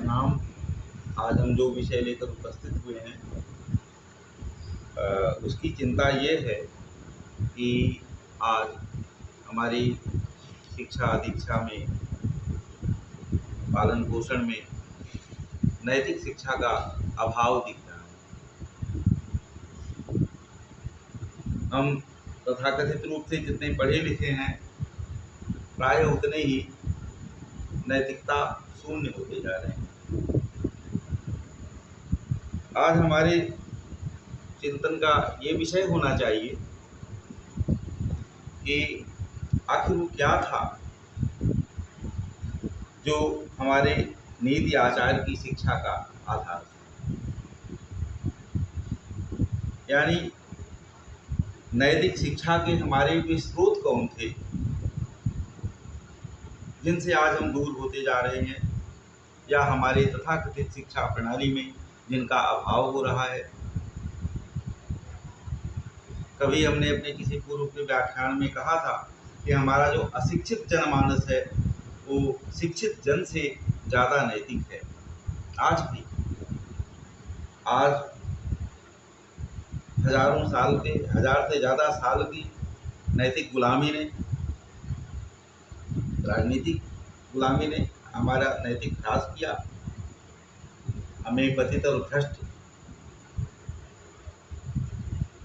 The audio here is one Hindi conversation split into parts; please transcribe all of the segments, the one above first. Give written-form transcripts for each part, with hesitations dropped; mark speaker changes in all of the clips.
Speaker 1: प्रणाम। आज हम जो विषय लेकर उपस्थित हुए हैं उसकी चिंता ये है कि आज हमारी शिक्षा दीक्षा में, पालन पोषण में नैतिक शिक्षा का अभाव दिख रहा है। हम तथाकथित रूप से जितने पढ़े लिखे हैं प्राय उतने ही नैतिकता शून्य होते जा रहे हैं। आज हमारे चिंतन का ये विषय होना चाहिए कि आखिर वो क्या था जो हमारे नीति आचार की शिक्षा का आधार था। यानी नैतिक शिक्षा के हमारे वे स्रोत कौन थे जिनसे आज हम दूर होते जा रहे हैं, या हमारे तथाकथित शिक्षा प्रणाली में जिनका अभाव हो रहा है। कभी हमने अपने किसी पूर्व के व्याख्यान में कहा था कि हमारा जो अशिक्षित जनमानस है वो शिक्षित जन से ज़्यादा नैतिक है। आज भी, आज हजारों साल के, हजार से ज़्यादा साल की नैतिक गुलामी ने, राजनीतिक गुलामी ने हमारा नैतिक ह्रास किया, हमें पतित और भ्रष्ट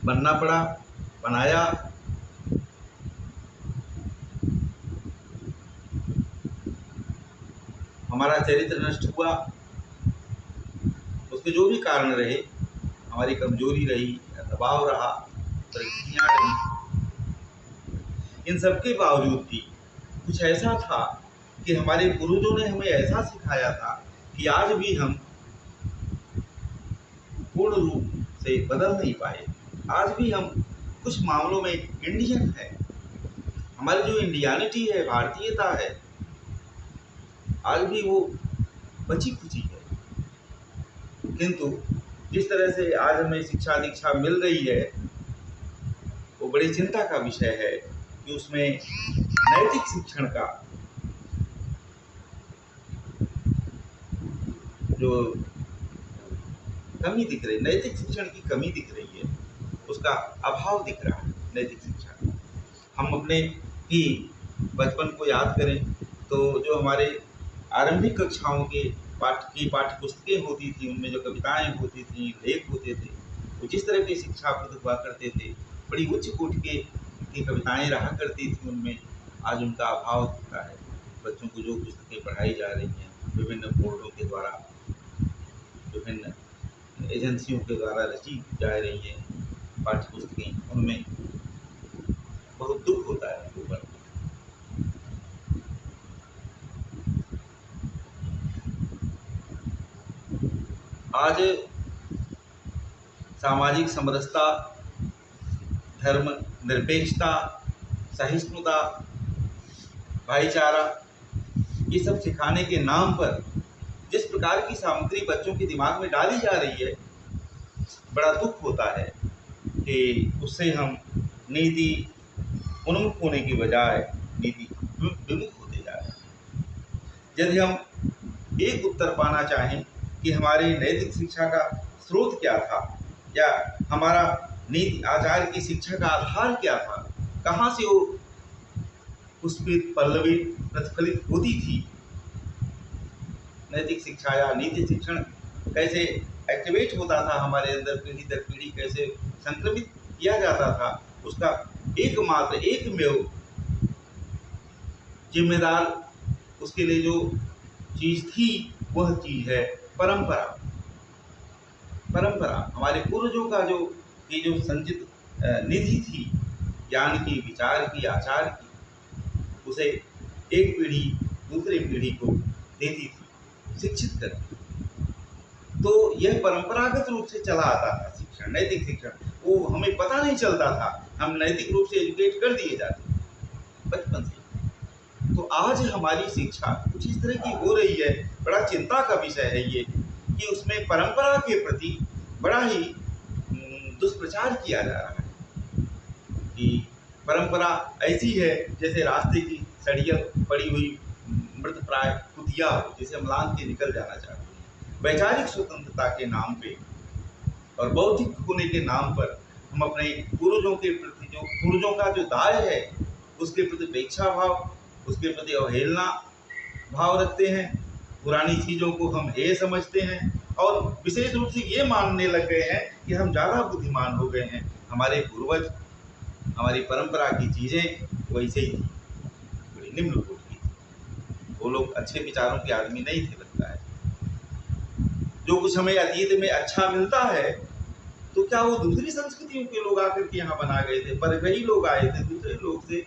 Speaker 1: बनना पड़ा, बनाया। हमारा चरित्र नष्ट हुआ। उसके जो भी कारण रहे, हमारी कमजोरी रही, दबाव रहा, परिस्थितियाँ रही, इन सब के बावजूद भी कुछ ऐसा था कि हमारे पूर्वजों ने हमें ऐसा सिखाया था कि आज भी हम पूर्ण रूप से बदल नहीं पाए। आज भी हम कुछ मामलों में इंडियन है। हमारी जो इंडियानिटी है, भारतीयता है, आज भी वो बची खुची है। किंतु जिस तरह से आज हमें शिक्षा दीक्षा मिल रही है वो बड़ी चिंता का विषय है कि उसमें नैतिक शिक्षण का जो कमी दिख रही, नैतिक शिक्षण की कमी दिख रही है, उसका अभाव दिख रहा है। नैतिक शिक्षा हम अपने ही बचपन को याद करें तो जो हमारे आरंभिक कक्षाओं के पाठ्य पुस्तकें होती थी, उनमें जो कविताएं होती थी, लेख होते थे, वो जिस तरह की शिक्षाप्रद हुआ करते थे, बड़ी उच्च कोटि की कविताएं रहा करती थी उनमें, आज उनका अभाव दिखता है। बच्चों को जो पुस्तकें पढ़ाई जा रही हैं विभिन्न बोर्डों के द्वारा, विभिन्न एजेंसियों के द्वारा रची जा रही हैं पाठ्य पुस्तकें, उनमें बहुत दुख होता है उनके ऊपर। आज सामाजिक समरसता, धर्म निरपेक्षता, सहिष्णुता, भाईचारा, ये सब सिखाने के नाम पर जिस प्रकार की सामग्री बच्चों के दिमाग में डाली जा रही है, बड़ा दुख होता है कि उससे हम नीति उन्मुख होने की बजाय नीति विमुख होते जा रहे हैं। यदि हम एक उत्तर पाना चाहें कि हमारे नैतिक शिक्षा का स्रोत क्या था, या हमारा नीति आचार की शिक्षा का आधार क्या था, कहाँ से वो पुष्पित, पल्लवित, प्रतिफलित होती थी, नैतिक शिक्षा या नीति शिक्षण कैसे एक्टिवेट होता था हमारे अंदर, पीढ़ी दर पीढ़ी कैसे संक्रमित किया जाता था, उसका एकमात्र एकमेव जिम्मेदार उसके लिए जो चीज थी वह चीज है परंपरा। परंपरा हमारे पूर्वजों का जो ये जो संचित निधि थी ज्ञान की, विचार की, आचार की, उसे एक पीढ़ी दूसरी पीढ़ी को देती थी, शिक्षित करती। तो यह परंपरागत रूप से चला आता था शिक्षण, नैतिक शिक्षण। वो हमें पता नहीं चलता था, हम नैतिक रूप से एजुकेट कर दिए जाते बचपन से। तो आज हमारी शिक्षा कुछ इस तरह की हो रही है, बड़ा चिंता का विषय है ये कि उसमें परंपरा के प्रति बड़ा ही दुष्प्रचार किया जा रहा है कि परंपरा ऐसी है जैसे रास्ते की सड़ियल पड़ी हुई मृतप्राय दिया हो, जिसे हम लांघ के निकल जाना चाहते हैं। वैचारिक स्वतंत्रता के नाम पे और बौद्धिक होने के नाम पर हम अपने पूर्वजों के प्रति, जो पूर्वजों का जो दाय है, उसके प्रति उपेक्षा भाव, उसके प्रति अवहेलना भाव रखते हैं। पुरानी चीज़ों को हम हेय समझते हैं और विशेष रूप से ये मानने लग गए हैं कि हम ज़्यादा बुद्धिमान हो गए हैं। हमारे पूर्वज, हमारी परंपरा की चीज़ें वैसे ही थी, बड़ी निम्न कोटि की थी। वो लोग अच्छे विचारों के आदमी नहीं थे, लगता है। जो कुछ हमें अतीत में अच्छा मिलता है, तो क्या वो दूसरी संस्कृतियों के लोग आकर के यहाँ बना गए थे? परग्रही लोग आए थे, दूसरे लोग से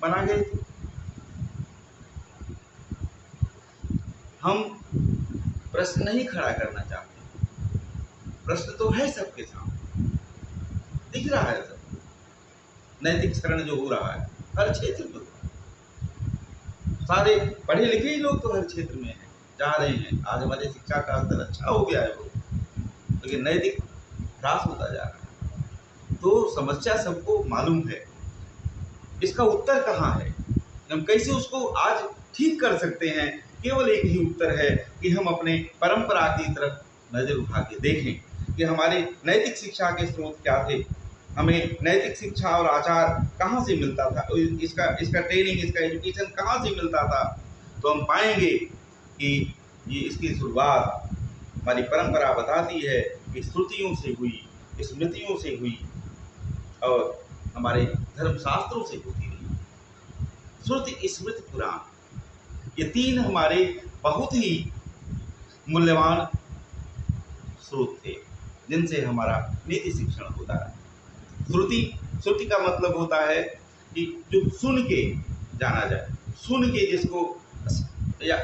Speaker 1: बना गए थे। हम प्रश्न नहीं खड़ा करना चाहते। प्रश्न तो है सबके सामने, दिख रहा है सब। नैतिक क्षरण जो हो रहा है हर क्षेत्र में, सारे पढ़े लिखे ही लोग तो हर क्षेत्र में हैं, जा रहे हैं। आज हमारे शिक्षा का स्तर अच्छा हो गया है, लेकिन नैतिक ह्रास होता जा रहा है। तो समस्या सबको मालूम है, इसका उत्तर कहाँ है? हम कैसे उसको आज ठीक कर सकते हैं? केवल एक ही उत्तर है कि हम अपने परंपरा की तरफ नजर उठा के देखें कि हमारे नैतिक शिक्षा के स्रोत क्या थे, हमें नैतिक शिक्षा और आचार कहाँ से मिलता था, इसका ट्रेनिंग, इसका एजुकेशन कहाँ से मिलता था। तो हम पाएंगे कि ये इसकी शुरुआत हमारी परंपरा बताती है कि श्रुतियों से हुई, स्मृतियों से हुई और हमारे धर्मशास्त्रों से होती रही। श्रुति, स्मृति, पुराण, ये तीन हमारे बहुत ही मूल्यवान स्रोत थे, जिनसे हमारा नीति शिक्षण होता है। श्रुति का मतलब होता है कि जो सुन के जाना जाए, सुन के जिसको या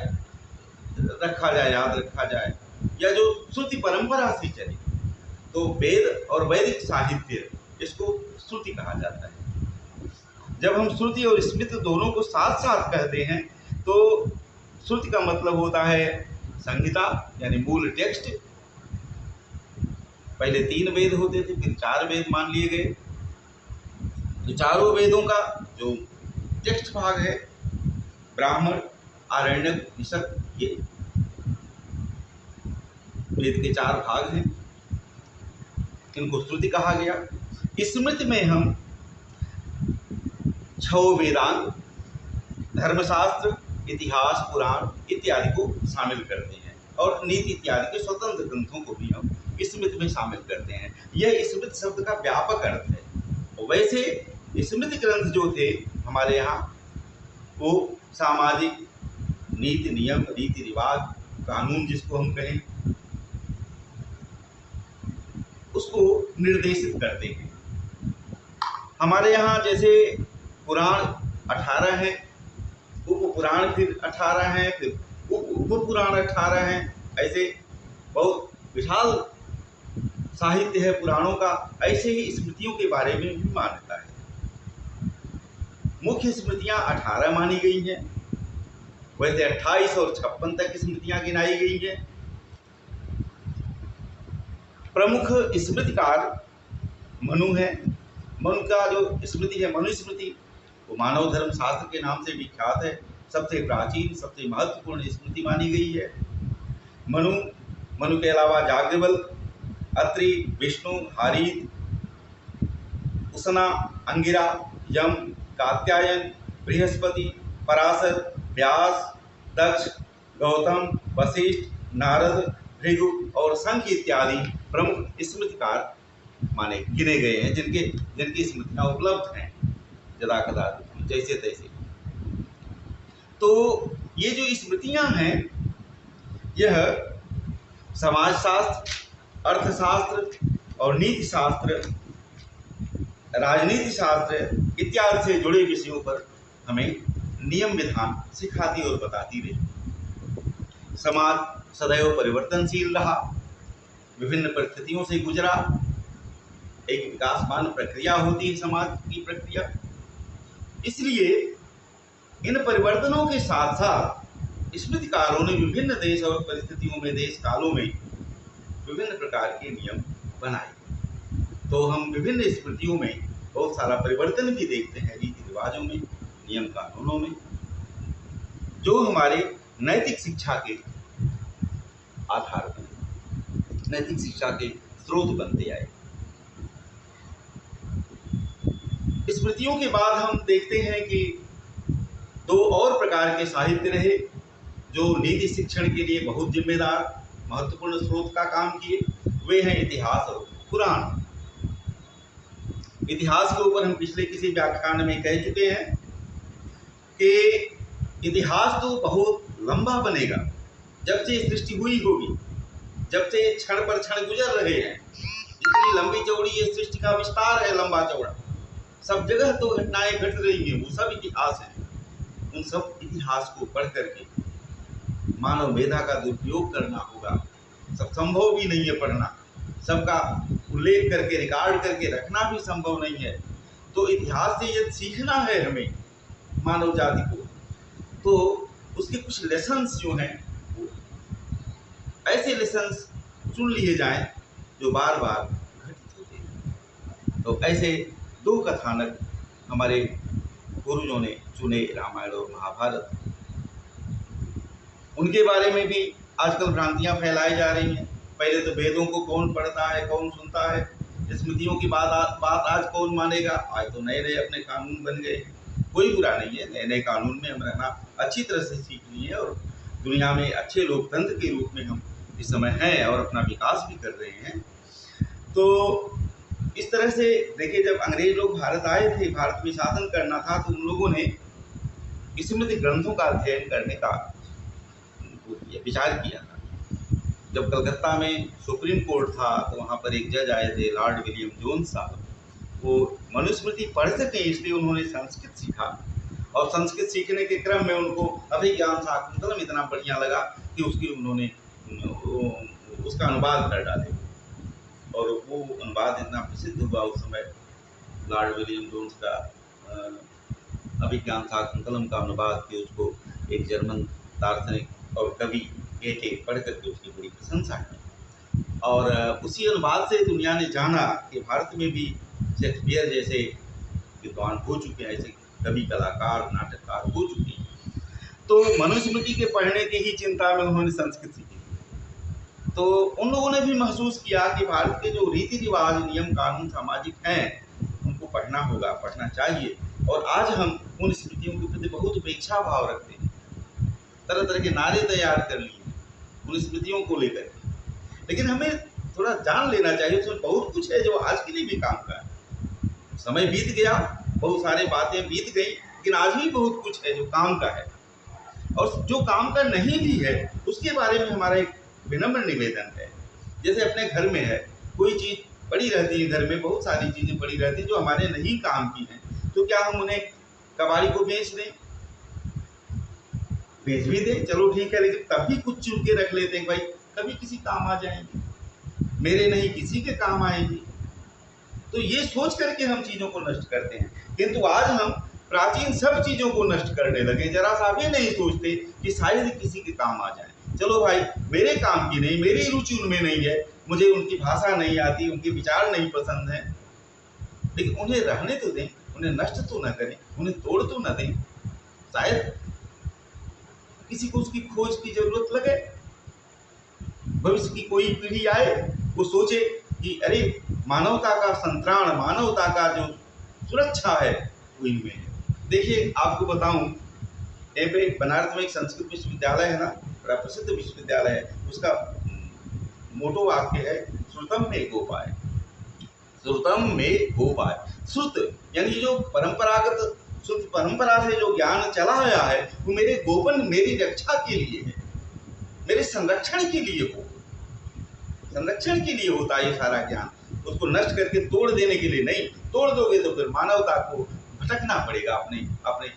Speaker 1: रखा जाए, याद रखा जाए, या जो श्रुति परंपरा से चले। तो वेद और वैदिक साहित्य, इसको श्रुति कहा जाता है। जब हम श्रुति और स्मृति दोनों को साथ साथ कहते हैं, तो श्रुति का मतलब होता है संहिता, यानी मूल टेक्स्ट। पहले 3 वेद होते थे, फिर 4 वेद मान लिए गए। तो चारों वेदों का जो टेक्स्ट भाग है, ब्राह्मण, आरण्यक, निषद, ये वेद के 4 भाग हैं, इनको श्रुति कहा गया। स्मृति में हम 6 वेदांग, धर्मशास्त्र, इतिहास, पुराण इत्यादि को शामिल करते हैं और नीति इत्यादि के स्वतंत्र ग्रंथों को भी हम स्मृति में शामिल करते हैं। यह स्मृति शब्द का व्यापक अर्थ है। वैसे स्मृति ग्रंथ जो थे हमारे यहाँ, वो सामाजिक नीति नियम, रीति रिवाज, कानून जिसको हम कहें, उसको निर्देशित करते हैं। हमारे यहाँ जैसे पुराण 18 हैं, उप पुराण फिर 18 हैं, फिर उप पुराण 18 हैं। ऐसे बहुत विशाल साहित्य है पुराणों का। ऐसे ही स्मृतियों के बारे में भी मान्यता है। मुख्य स्मृतियां 18 मानी गई हैं, वैसे 28 और 56 तक स्मृतियां गिनाई गई हैं। प्रमुख स्मृतिकार मनु है। मनु का जो स्मृति है, मनुस्मृति, वो मानव धर्म शास्त्र के नाम से विख्यात है। सबसे प्राचीन, सबसे महत्वपूर्ण स्मृति मानी गई है। मनु के अलावा याज्ञवल्क्य, अत्रि, विष्णु, हारीत, उसना, अंगिरा, यम, कात्यायन, बृहस्पति, पराशर, व्यास, दक्ष, गौतम, वशिष्ठ, नारद, भृगु और शंख इत्यादि प्रमुख स्मृतिकार माने गिने गए हैं, जिनकी स्मृतियां उपलब्ध हैं यदा कदा, जैसे तैसे। तो ये जो स्मृतियां हैं, यह समाजशास्त्र, अर्थशास्त्र और नीति शास्त्र, राजनीति शास्त्र इत्यादि से जुड़े विषयों पर हमें नियम विधान सिखाती और बताती रही। समाज सदैव परिवर्तनशील रहा, विभिन्न परिस्थितियों से गुजरा। एक विकासमान प्रक्रिया होती है समाज की प्रक्रिया। इसलिए इन परिवर्तनों के साथ साथ स्मृतिकारों ने विभिन्न देश और परिस्थितियों में, देश कालों में विभिन्न प्रकार के नियम बनाए। तो हम विभिन्न स्मृतियों में बहुत सारा परिवर्तन भी देखते हैं, रीति रिवाजों में, नियम कानूनों में। जो हमारे नैतिक शिक्षा के आधार बने, नैतिक शिक्षा के स्रोत बनते आए। स्मृतियों के बाद हम देखते हैं कि दो और प्रकार के साहित्य रहे जो नीति शिक्षण के लिए बहुत जिम्मेदार महत्वपूर्ण स्रोत का काम किए। वे हैं इतिहास और पुराण। इतिहास के ऊपर हम पिछले किसी व्याख्यान में कह चुके हैं कि इतिहास तो बहुत लंबा बनेगा। जब से सृष्टि हुई होगी, जब से क्षण पर क्षण गुजर रहे हैं, इतनी लंबी चौड़ी ये सृष्टि का विस्तार है, लंबा चौड़ा। सब जगह तो घटनाएं घट रही हैं, वो सब इतिहास है। उन सब इतिहास को पढ़ करके मानव मेधा का दुरुपयोग करना होगा। सब संभव भी नहीं है पढ़ना, सबका उल्लेख करके रिकॉर्ड करके रखना भी संभव नहीं है। तो इतिहास से यदि सीखना है हमें मानव जाति को, तो उसके कुछ लेसन्स जो हैं, ऐसे लेसन्स चुन लिए जाएं जो बार बार घटित होते हैं। तो ऐसे दो कथानक हमारे पूर्वजों ने चुने, रामायण और महाभारत। उनके बारे में भी आजकल भ्रांतियां फैलाई जा रही हैं। पहले तो वेदों को कौन पढ़ता है, कौन सुनता है, स्मृतियों की बात आज कौन मानेगा। आज तो नए नए अपने कानून बन गए। कोई बुरा नहीं है, नए नए कानून में हम रहना अच्छी तरह से सीख लिए और दुनिया में अच्छे लोकतंत्र के रूप में हम इस समय हैं और अपना विकास भी कर रहे हैं। तो इस तरह से देखिए, जब अंग्रेज लोग भारत आए थे, भारत में शासन करना था, तो उन लोगों ने स्मृति ग्रंथों का अध्ययन करने का विचार किया था। जब कलकत्ता में सुप्रीम कोर्ट था तो वहाँ पर एक जज आए थे, लॉर्ड विलियम जोन्स साहब। वो मनुस्मृति पढ़ सकें इसलिए उन्होंने संस्कृत सीखा, और संस्कृत सीखने के क्रम में उनको अभिज्ञान शाकुंतलम इतना बढ़िया लगा कि उन्होंने उसका अनुवाद कर डाले, और वो अनुवाद इतना प्रसिद्ध हुआ उस समय। लॉर्ड विलियम जोन्स का अभिज्ञान शाकुंतलम का अनुवाद कि उसको एक जर्मन दार्शनिक और कवि गेटे पढ़ करके उसकी बड़ी प्रशंसा की। और उसी अनुवाद से दुनिया ने जाना कि भारत में भी शेक्सपियर जैसे विद्वान हो चुके हैं, ऐसे कवि, कलाकार, नाटककार हो चुके हैं। तो मनुस्मृति के पढ़ने की ही चिंता में उन्होंने संस्कृत सीखी। तो उन लोगों ने भी महसूस किया कि भारत के जो रीति रिवाज, नियम कानून, सामाजिक हैं, उनको पढ़ना होगा, पढ़ना चाहिए। और आज हम उन स्मृतियों के प्रति बहुत उपेक्षा भाव रखते हैं, तरह तरह के नारे तैयार कर लिए उन स्मृतियों को लेकर के। लेकिन हमें थोड़ा जान लेना चाहिए, उसमें बहुत कुछ है जो आज के लिए भी काम का है। समय बीत गया, बहुत सारी बातें बीत गई, लेकिन आज भी बहुत कुछ है जो काम का है। और जो काम का नहीं भी है उसके बारे में हमारा एक विनम्र निवेदन है। जैसे अपने घर में है, कोई चीज़ पड़ी रहती है, घर में बहुत सारी चीज़ें पड़ी रहती हैं जो हमारे नहीं काम की हैं, तो क्या हम उन्हें कबाड़ी को बेच दें? बेच भी दें, चलो ठीक है, लेकिन तब भी कुछ चुन के रख लेते हैं, भाई कभी किसी काम आ जाएंगे, मेरे नहीं किसी के काम आएंगे। तो ये सोच करके हम चीज़ों को नष्ट करते हैं। किंतु आज हम प्राचीन सब चीज़ों को नष्ट करने लगे, जरा सा भी नहीं सोचते कि शायद किसी के काम आ जाए। चलो भाई, मेरे काम की नहीं, मेरी रुचि उनमें नहीं है, मुझे उनकी भाषा नहीं आती, उनके विचार नहीं पसंद है, लेकिन उन्हें रहने तो दें, उन्हें नष्ट तो न करें, उन्हें तोड़ तो न दें। शायद किसी को उसकी खोज की जरूरत लगे, भविष्य की कोई पीढ़ी आए, वो सोचे कि अरे मानवता का संतराण, मानवता का जो सुरक्षा है वो इनमें है। देखिए, आपको बताऊं, यहाँ पे बनारस में एक संस्कृत विश्वविद्यालय है ना, बड़ा प्रसिद्ध विश्वविद्यालय है। उसका मोटो वाक्य है, श्रुतम में गोपाय, श्रुतम में गोपाय। श्रुत यानी जो परंपरागत शुद्ध परंपरा से जो ज्ञान चला आया है, वो मेरे गोपन, मेरी रक्षा के लिए है, मेरे संरक्षण के लिए हो, संरक्षण के लिए होता है ये सारा ज्ञान। उसको नष्ट करके तोड़ देने के लिए नहीं। तोड़ दोगे तो फिर मानवता को भटकना पड़ेगा अपने अपने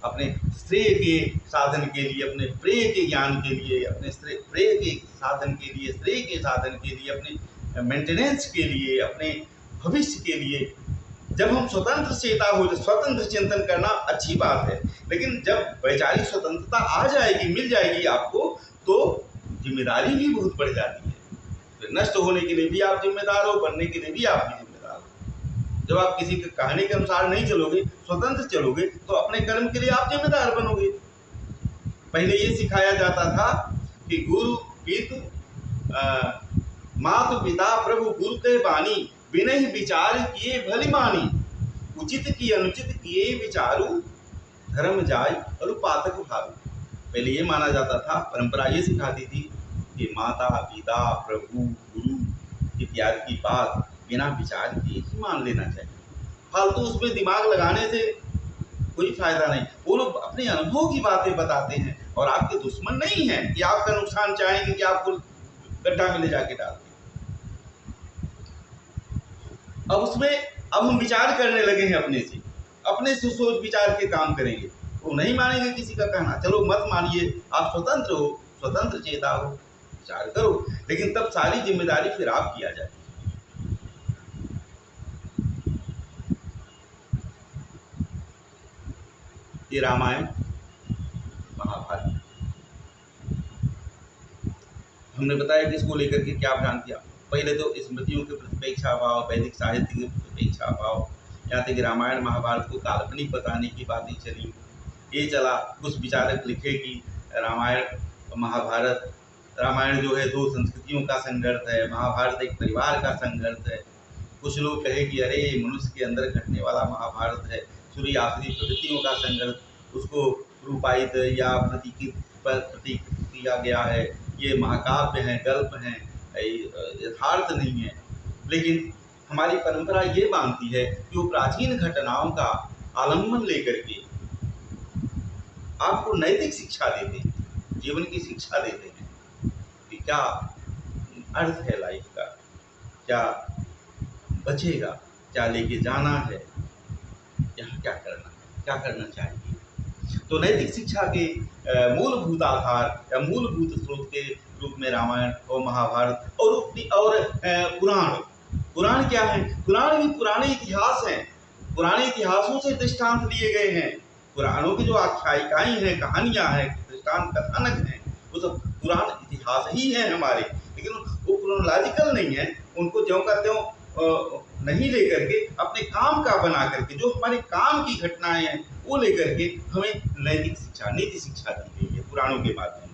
Speaker 1: अपने श्रेय के साधन के लिए, अपने प्रेय के ज्ञान के लिए, अपने प्रेय के साधन के लिए, श्रेय के साधन के लिए, अपने मेंटेनेंस के लिए, अपने भविष्य के लिए। जब हम स्वतंत्र चेता हो, स्वतंत्र चिंतन करना अच्छी बात है, लेकिन जब वैचारिक स्वतंत्रता आ जाएगी, मिल जाएगी आपको, तो जिम्मेदारी भी बहुत बढ़ जाती है। फिर नष्ट होने के लिए भी आप जिम्मेदार हो, बनने के लिए भी आप भी जिम्मेदार हो। जब आप किसी के कहने के अनुसार नहीं चलोगे, स्वतंत्र चलोगे, तो अपने कर्म के लिए आप जिम्मेदार बनोगे। पहले ये सिखाया जाता था कि गुरु पितु मातु पिता प्रभु गुरु के बानी, बिनहि विचार किए भली मानी, उचित की अनुचित किए विचारू, धर्म जाय और पातक भारू। पहले ये माना जाता था, परंपरा ये सिखाती थी कि माता पिता प्रभु गुरु इत्यादि की बात बिना विचार किए ही मान लेना चाहिए। फालतू उसमें दिमाग लगाने से कोई फायदा नहीं। वो लोग अपने अनुभव की बातें बताते हैं और आपके दुश्मन नहीं है कि आपका नुकसान चाहेंगे कि आपको गड्ढा में ले जाके डाल दें। अब हम विचार करने लगे हैं अपने से सोच विचार के काम करेंगे। वो नहीं मानेंगे किसी का कहना, चलो मत मानिए, आप स्वतंत्र हो, स्वतंत्र चेता हो, विचार करो, लेकिन तब सारी जिम्मेदारी फिर आप किया जाए। ये रामायण महाभारत, हमने बताया कि इसको लेकर के क्या भ्रांतियां। पहले तो स्मृतियों के प्रतिपेक्षा भाव, वैदिक साहित्य के प्रतिपेक्षा भाव, यहाँ तक रामायण महाभारत को काल्पनिक बताने की बातें चली। ये चला, कुछ विचारक लिखे कि रामायण जो है दो संस्कृतियों का संघर्ष है, महाभारत एक परिवार का संघर्ष है। कुछ लोग कहे कि अरे मनुष्य के अंदर घटने वाला महाभारत है, सूर्य आसुरी प्रवृत्तियों का संघर्ष, उसको रूपायित या प्रतीक किया गया है, ये महाकाव्य हैं, गल्प हैं, यथार्थ नहीं है। लेकिन हमारी परंपरा ये मानती है कि वो प्राचीन घटनाओं का आलम्बन लेकर के आपको नैतिक शिक्षा देते हैं, जीवन की शिक्षा देते हैं कि क्या अर्थ है लाइफ का, क्या बचेगा, क्या लेके जाना है, यहाँ क्या करना चाहिए। तो नैतिक शिक्षा के मूलभूत आधार या मूलभूत स्रोत के रूप में रामायण और महाभारत और पुराण क्या है? पुराण भी पुराने इतिहास हैं, पुराने इतिहासों से दृष्टांत लिए गए हैं। पुराणों की जो आख्यायिकाएं हैं, कहानियां हैं, दृष्टांत कथानक हैं, वो सब पुराण इतिहास ही है हमारे, लेकिन वो क्रोनोलॉजिकल नहीं है। उनको ज्यों का त्यों नहीं लेकर के अपने काम का बना करके, जो हमारे काम की घटनाएं हैं वो लेकर के हमें नैतिक शिक्षा, नीति शिक्षा दी गई है पुराणों के माध्यम से।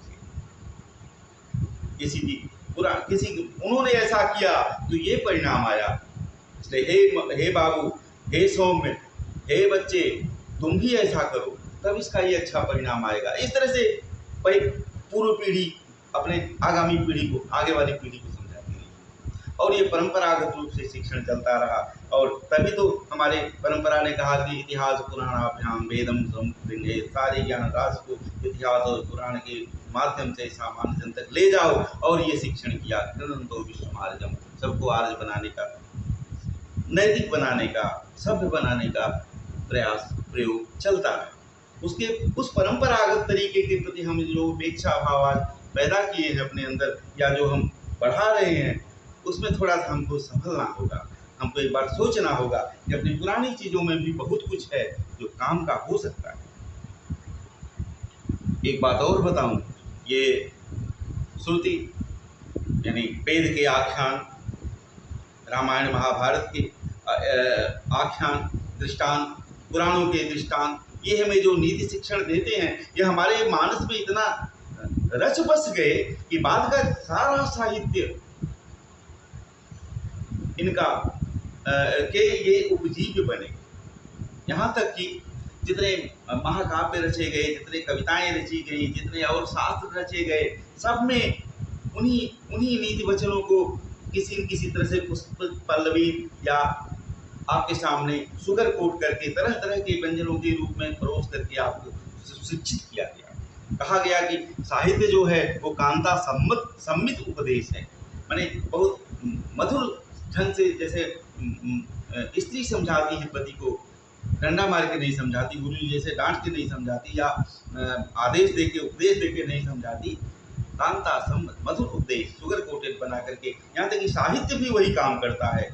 Speaker 1: उन्होंने ऐसा किया तो ये परिणाम आया, इसलिए हे बाबू, हे सौम्य, हे बच्चे, तुम भी ऐसा करो, तब इसका ये अच्छा परिणाम आएगा। इस तरह से पूर्व पीढ़ी अपने आगामी पीढ़ी को, आगे वाली पीढ़ी को समझाती रही और ये परंपरागत रूप से शिक्षण चलता रहा। और तभी तो हमारे परंपरा ने कहा कि इतिहास पुराणाभ्याम वेदम समुद्रिंगे, सारे ज्ञान राशि को इतिहास और पुराण के माध्यम से सामान्य जन तक ले जाओ। और ये शिक्षण किया, तो विश्वमार्जम, सबको आर्य बनाने का, नैतिक बनाने का, सभ्य बनाने का प्रयोग चलता है। उस परंपरागत तरीके के प्रति हम जो उपेक्षा भाव आज पैदा किए हैं अपने अंदर, या जो हम बढ़ा रहे हैं, उसमें थोड़ा सा हमको संभलना होगा। हमको एक बार सोचना होगा कि अपनी पुरानी चीज़ों में भी बहुत कुछ है जो काम का हो सकता है। एक बात और बताऊं, ये श्रुति यानी वेद के आख्यान, रामायण महाभारत के आख्यान, दृष्टांत, पुराणों के दृष्टांत, ये हमें जो नीति शिक्षण देते हैं, ये हमारे मानस में इतना रच बस गए कि बाद का सारा साहित्य इनका के ये उपजीव्य बने। यहाँ तक कि जितने महाकाव्य रचे गए, जितने कविताएं रची गई, जितने और शास्त्र रचे गए, सब में उन्हीं नीति वचनों को किसी तरह से पल्लवी या आपके सामने सुगर कोट करके तरह तरह के व्यंजनों के रूप में परोस करके आपको शिक्षित किया गया। कहा गया कि साहित्य जो है वो कांता सम्मित उपदेश है, माने बहुत मधुर ढंग से, जैसे स्त्री समझाती है पति को, डंडा मार के नहीं समझाती, गुरु जी जैसे डांट के नहीं समझाती, या आदेश दे के उपदेश दे के नहीं समझाती, कांता सम्मत मधुर उपदेश सुगर कोटेड बना करके। यहाँ तक कि साहित्य भी वही काम करता है।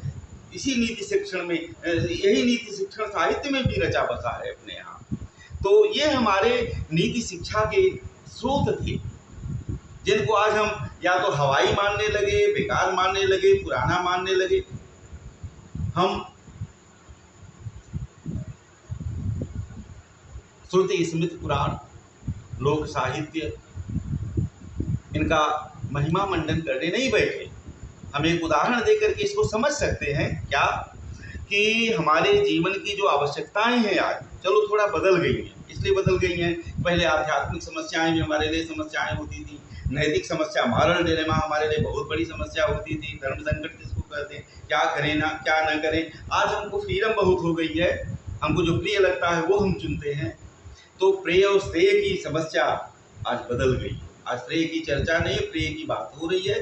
Speaker 1: इसी नीति शिक्षण में, यही नीति शिक्षण साहित्य में भी रचा बसा है अपने यहाँ। तो ये हमारे नीति शिक्षा के स्रोत थे, जिनको आज हम या तो हवाई मानने लगे, बेकार मानने लगे, पुराना मानने लगे। हम श्रुति स्मृति पुराण लोक साहित्य इनका महिमा मंडन करने नहीं बैठे। हम एक उदाहरण देकर के इसको समझ सकते हैं क्या, कि हमारे जीवन की जो आवश्यकताएं हैं आज चलो थोड़ा बदल गई हैं। इसलिए बदल गई हैं, पहले आध्यात्मिक समस्याएं भी हमारे लिए समस्याएं होती थी, नैतिक समस्या मॉरल डिलेमा हमारे लिए बहुत बड़ी समस्या होती थी, धर्म संकट किसको कहते हैं, क्या करें ना क्या ना करें। आज हमको फ्रीडम बहुत हो गई है, हमको जो प्रिय लगता है वो हम चुनते हैं। तो प्रेय और श्रेय की समस्या आज बदल गई। आज श्रेय की चर्चा नहीं, प्रेय की बात हो रही है,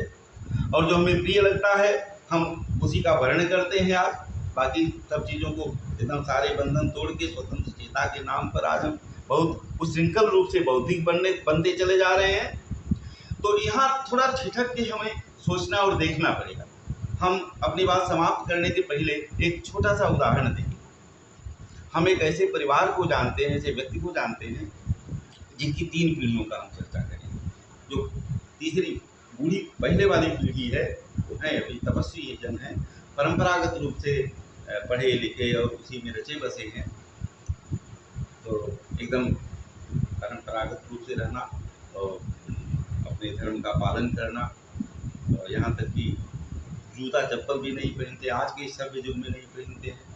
Speaker 1: और जो हमें प्रिय लगता है हम उसी का वर्णन करते हैं। आज बाकी सब चीज़ों को एकदम सारे बंधन तोड़ के स्वतंत्र चेता के नाम पर आज हम बहुत उच्छृंखल रूप से बौद्धिक बनते चले जा रहे हैं। तो यहाँ थोड़ा ठिठक के हमें सोचना और देखना पड़ेगा। हम अपनी बात समाप्त करने के पहले एक छोटा सा उदाहरण देंगे। हम एक ऐसे परिवार को जानते हैं, ऐसे व्यक्ति को जानते हैं जिनकी 3 पीढ़ियों का हम चर्चा करेंगे। जो तीसरी बूढ़ी पहले वाली पीढ़ी है वो है अभी तपस्वी जन है, परंपरागत रूप से पढ़े लिखे और उसी में रचे बसे हैं। तो एकदम परंपरागत रूप से रहना और अपने धर्म का पालन करना, और यहाँ तक कि जूता चप्पल भी नहीं पहनते, आज के सभ्य युग में नहीं पहनते हैं।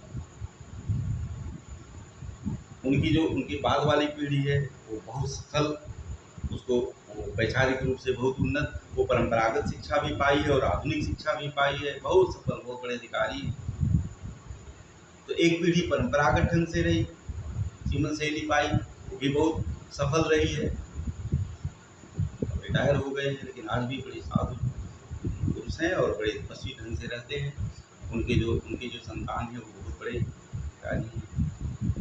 Speaker 1: उनकी बाद वाली पीढ़ी है वो बहुत सफल, उसको वैचारिक रूप से बहुत उन्नत, वो परंपरागत शिक्षा भी पाई है और आधुनिक शिक्षा भी पाई है, बहुत सफल, बहुत बड़े अधिकारी। तो एक पीढ़ी परंपरागत ढंग से रही, जीवन शैली पाई, वो भी बहुत सफल रही है, रिटायर हो गए हैं, लेकिन आज भी बड़े साधु पुरुष हैं और बड़े तपस्वी ढंग से रहते हैं। उनके जो संतान हैं वो बहुत बड़े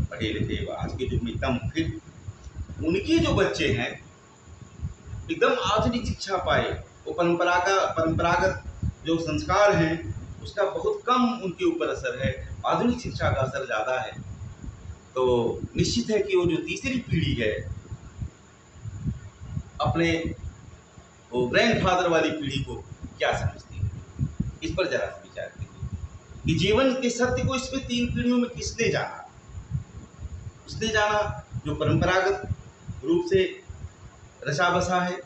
Speaker 1: पढ़े लिखे, आज के युग में एकदम फिट। उनके जो बच्चे हैं एकदम आधुनिक शिक्षा पाए, वो परंपरागत जो संस्कार हैं उसका बहुत कम उनके ऊपर असर है, आधुनिक शिक्षा का असर ज़्यादा है। तो निश्चित है कि वो जो तीसरी पीढ़ी है अपने वो ग्रैंडफादर वाली पीढ़ी को क्या समझती है, इस पर जरा सा विचार कीजिए कि जीवन के सत्य को इसमें 3 पीढ़ियों में किसने जाना। उसने जाना जो परंपरागत रूप से रचा बसा है,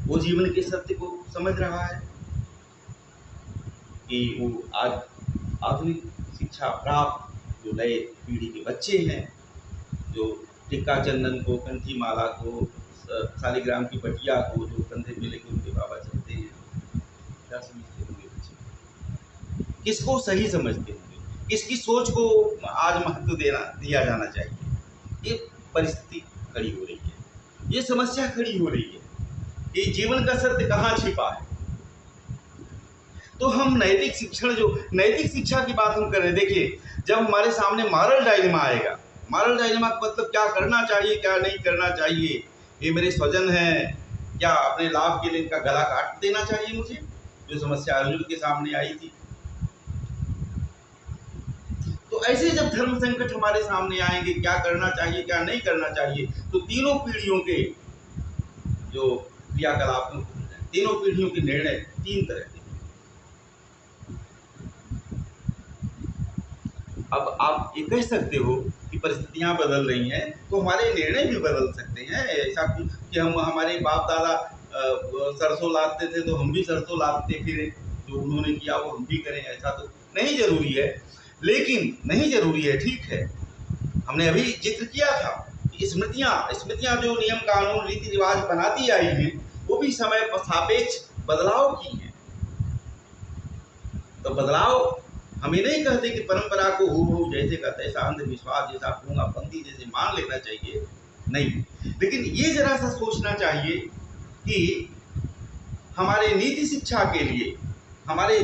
Speaker 1: वो जीवन के सत्य को समझ रहा है कि वो आज आधुनिक शिक्षा प्राप्त जो नए पीढ़ी के बच्चे हैं, जो टिक्का चंदन को, कंठी माला को, शालिग्राम की पटिया को जो कंधे पे लेके उनके बाबा चलते हैं, क्या समझते होंगे बच्चे, किसको सही समझते होंगे, किसकी सोच को आज महत्व दिया जाना चाहिए। ये परिस्थिति खड़ी हो रही है, ये समस्या खड़ी हो रही है कि जीवन का सत्य कहाँ छिपा है। तो हम नैतिक शिक्षा की बात हम कर रहे हैं। देखिए, जब हमारे सामने मॉरल डायलेमा आएगा, मॉरल डायलेमा का मतलब क्या करना चाहिए क्या नहीं करना चाहिए, ये मेरे स्वजन हैं, क्या अपने लाभ के लिए इनका गला काट देना चाहिए मुझे, जो समस्या अर्जुन के सामने आई थी। तो ऐसे जब धर्म संकट हमारे सामने आएंगे, क्या करना चाहिए क्या नहीं करना चाहिए, तो तीनों पीढ़ियों के जो क्रियाकलाप, तीनों पीढ़ियों के निर्णय 3 तरह के। अब आप ये कह सकते हो कि परिस्थितियां बदल रही हैं तो हमारे निर्णय भी बदल सकते हैं। ऐसा कि हम हमारे बाप दादा सरसों लादते थे तो हम भी सरसों लादते फिर, जो उन्होंने किया वो हम भी करें, ऐसा तो नहीं जरूरी है। लेकिन नहीं जरूरी है, ठीक है, हमने अभी जिक्र किया था कि स्मृतियां जो नियम कानून रीति रिवाज बनाती आई हैं वो भी समय सापेक्ष बदलाव की हैं। तो बदलाव हम ये नहीं कहते कि परंपरा को हूबहू जैसे का तैसा, अंधविश्वास जैसा, पूंगा पंथी जैसे मान लेना चाहिए, नहीं। लेकिन ये जरा सा सोचना चाहिए कि हमारे नीति शिक्षा के लिए, हमारे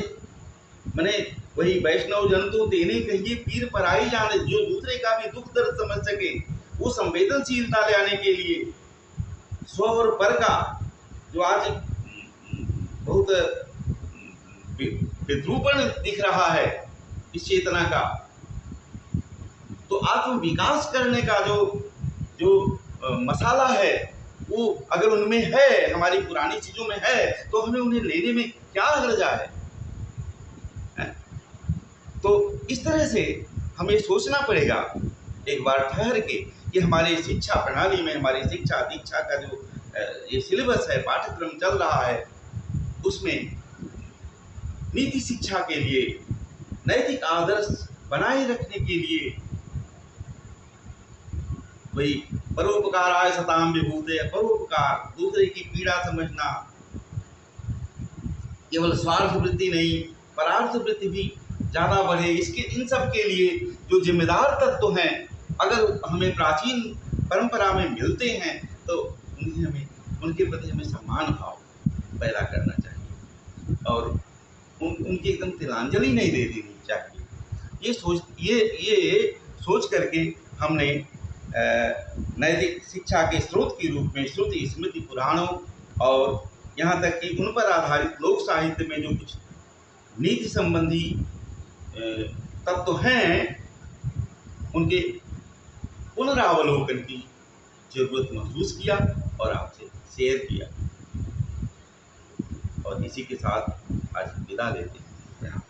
Speaker 1: मैंने वही वैष्णव जंतु देने कहिए पीर पर आई जाने, जो दूसरे का भी दुख दर्द समझ सके, वो संवेदनशीलता ले आने के लिए स्व और पर का जो आज बहुत विद्रूपण दिख रहा है इस चेतना का, तो आत्म विकास करने का जो मसाला है वो अगर उनमें है, हमारी पुरानी चीजों में है, तो हमें उन्हें लेने में क्या हर्जा है? तो इस तरह से हमें सोचना पड़ेगा एक बार ठहर के कि हमारे शिक्षा प्रणाली में, हमारी शिक्षा दीक्षा का जो ये सिलेबस है, पाठ्यक्रम चल रहा है, उसमें नीति शिक्षा के लिए, नैतिक आदर्श बनाए रखने के लिए, वही परोपकाराय सताम विभूते, परोपकार, दूसरे की पीड़ा समझना, केवल स्वार्थ वृत्ति नहीं, परार्थ वृत्ति भी ज़्यादा बढ़े, इसके इन सब के लिए जो जिम्मेदार तत्व हैं, अगर हमें प्राचीन परंपरा में मिलते हैं तो उनके प्रति हमें सम्मान भाव पैदा करना चाहिए और उनकी एकदम तिलांजलि नहीं दे देनी चाहिए। ये सोच करके हमने नैतिक शिक्षा के स्रोत के रूप में श्रुति स्मृति पुराणों और यहाँ तक कि उन पर आधारित लोक साहित्य में जो कुछ नीति संबंधी तत्व हैं, उनके पुनरावलोकन की जरूरत महसूस किया और आपसे शेयर किया। और इसी के साथ आज विदा लेते हैं।